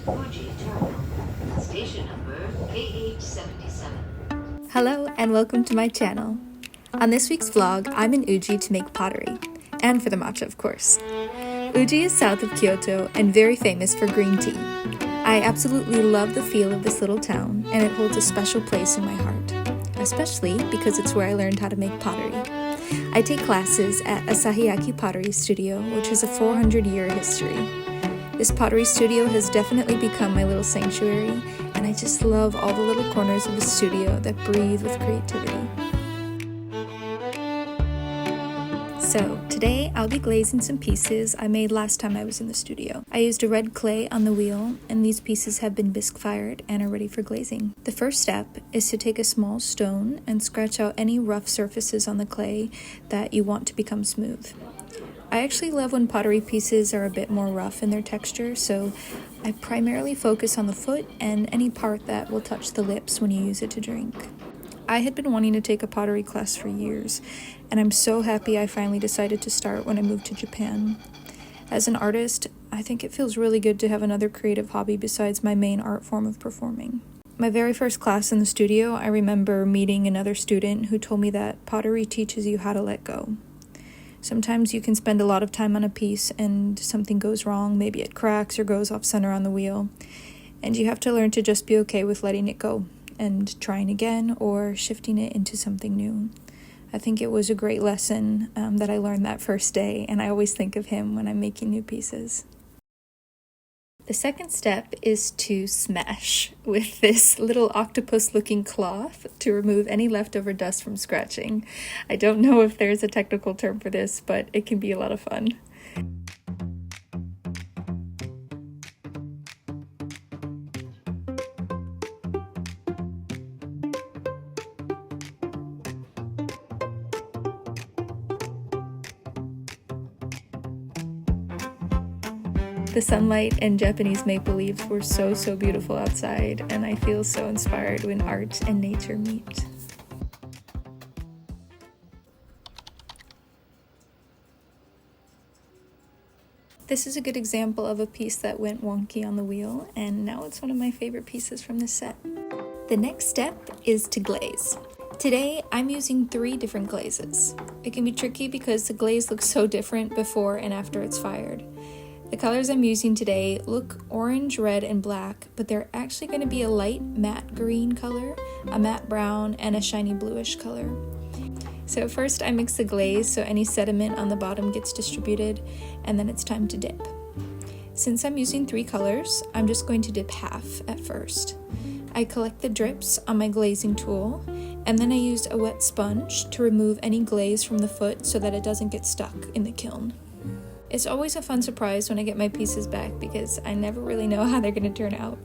Fuji Terminal. Station number KH77. Hello and welcome to my channel. On this week's vlog, I'm in Uji to make pottery, and for the matcha of course. Uji is south of Kyoto and very famous for green tea. I absolutely love the feel of this little town, and it holds a special place in my heart, especially because it's where I learned how to make pottery. I take classes at Asahiyaki Pottery Studio, which has a 400-year history. This pottery studio has definitely become my little sanctuary, and I just love all the little corners of the studio that breathe with creativity. So, today I'll be glazing some pieces I made last time I was in the studio. I used a red clay on the wheel, and these pieces have been bisque fired and are ready for glazing. The first step is to take a small stone and scratch out any rough surfaces on the clay that you want to become smooth. I actually love when pottery pieces are a bit more rough in their texture, so I primarily focus on the foot and any part that will touch the lips when you use it to drink. I had been wanting to take a pottery class for years, and I'm so happy I finally decided to start when I moved to Japan. As an artist, I think it feels really good to have another creative hobby besides my main art form of performing. My very first class in the studio, I remember meeting another student who told me that pottery teaches you how to let go. Sometimes you can spend a lot of time on a piece and something goes wrong, maybe it cracks or goes off center on the wheel, and you have to learn to just be okay with letting it go and trying again or shifting it into something new. I think it was a great lesson that I learned that first day, and I always think of him when I'm making new pieces. The second step is to smash with this little octopus-looking cloth to remove any leftover dust from scratching. I don't know if there's a technical term for this, but it can be a lot of fun. The sunlight and Japanese maple leaves were so beautiful outside, and I feel so inspired when art and nature meet. This is a good example of a piece that went wonky on the wheel, and now it's one of my favorite pieces from this set. The next step is to glaze. Today, I'm using 3 different glazes. It can be tricky because the glaze looks so different before and after it's fired. The colors I'm using today look orange, red, and black, but they're actually going to be a light matte green color, a matte brown, and a shiny bluish color. So first I mix the glaze so any sediment on the bottom gets distributed, and then it's time to dip. Since I'm using 3 colors, I'm just going to dip half at first. I collect the drips on my glazing tool, and then I use a wet sponge to remove any glaze from the foot so that it doesn't get stuck in the kiln. It's always a fun surprise when I get my pieces back because I never really know how they're going to turn out.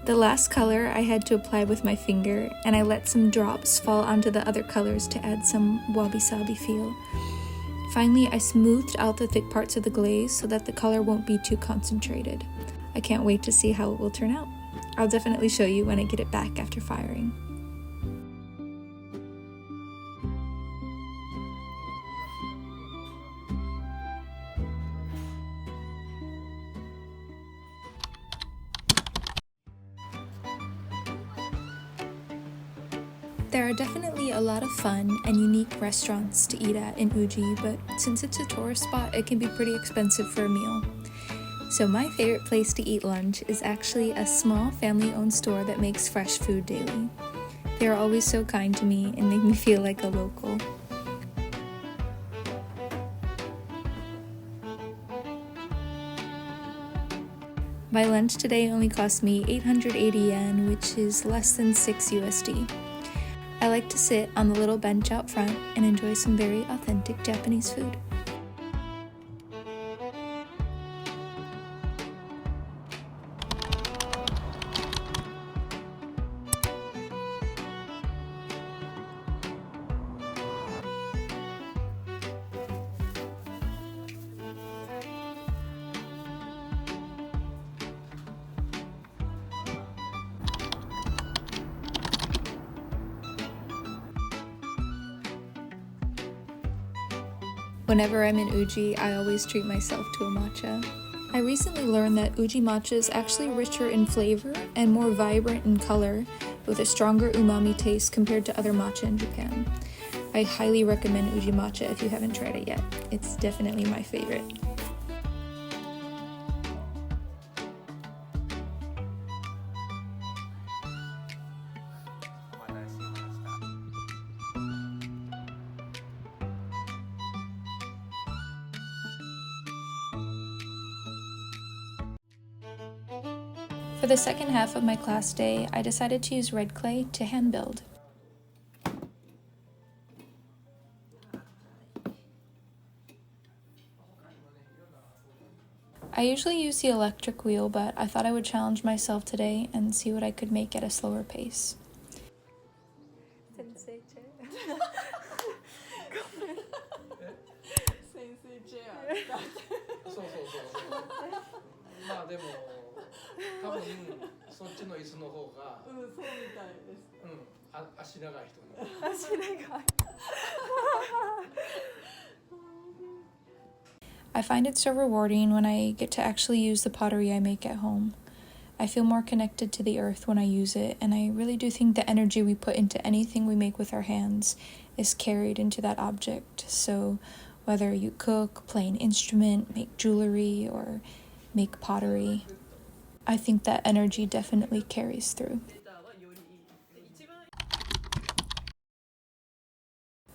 The last color I had to apply with my finger, and I let some drops fall onto the other colors to add some wabi-sabi feel. Finally, I smoothed out the thick parts of the glaze so that the color won't be too concentrated. I can't wait to see how it will turn out. I'll definitely show you when I get it back after firing. There are definitely a lot of fun and unique restaurants to eat at in Uji, but since it's a tourist spot, it can be pretty expensive for a meal. So my favorite place to eat lunch is actually a small family-owned store that makes fresh food daily. They are always so kind to me and make me feel like a local. My lunch today only cost me 880 yen, which is less than 6 USD. I like to sit on the little bench out front and enjoy some very authentic Japanese food. Whenever I'm in Uji, I always treat myself to a matcha. I recently learned that Uji matcha is actually richer in flavor and more vibrant in color, with a stronger umami taste compared to other matcha in Japan. I highly recommend Uji matcha if you haven't tried it yet. It's definitely my favorite. For the second half of my class day, I decided to use red clay to hand build. I usually use the electric wheel, but I thought I would challenge myself today and see what I could make at a slower pace. I find it so rewarding when I get to actually use the pottery I make at home. I feel more connected to the earth when I use it, and I really do think the energy we put into anything we make with our hands is carried into that object. So whether you cook, play an instrument, make jewelry, or make pottery, I think that energy definitely carries through.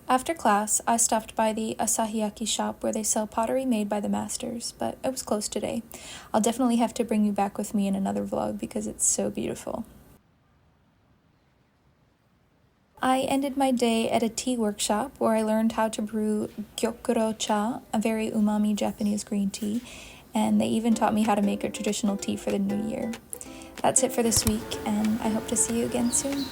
After class, I stopped by the Asahiyaki shop where they sell pottery made by the masters, but it was closed today. I'll definitely have to bring you back with me in another vlog because it's so beautiful. I ended my day at a tea workshop where I learned how to brew gyokuro cha, a very umami Japanese green tea, and they even taught me how to make a traditional tea for the new year. That's it for this week, and I hope to see you again soon.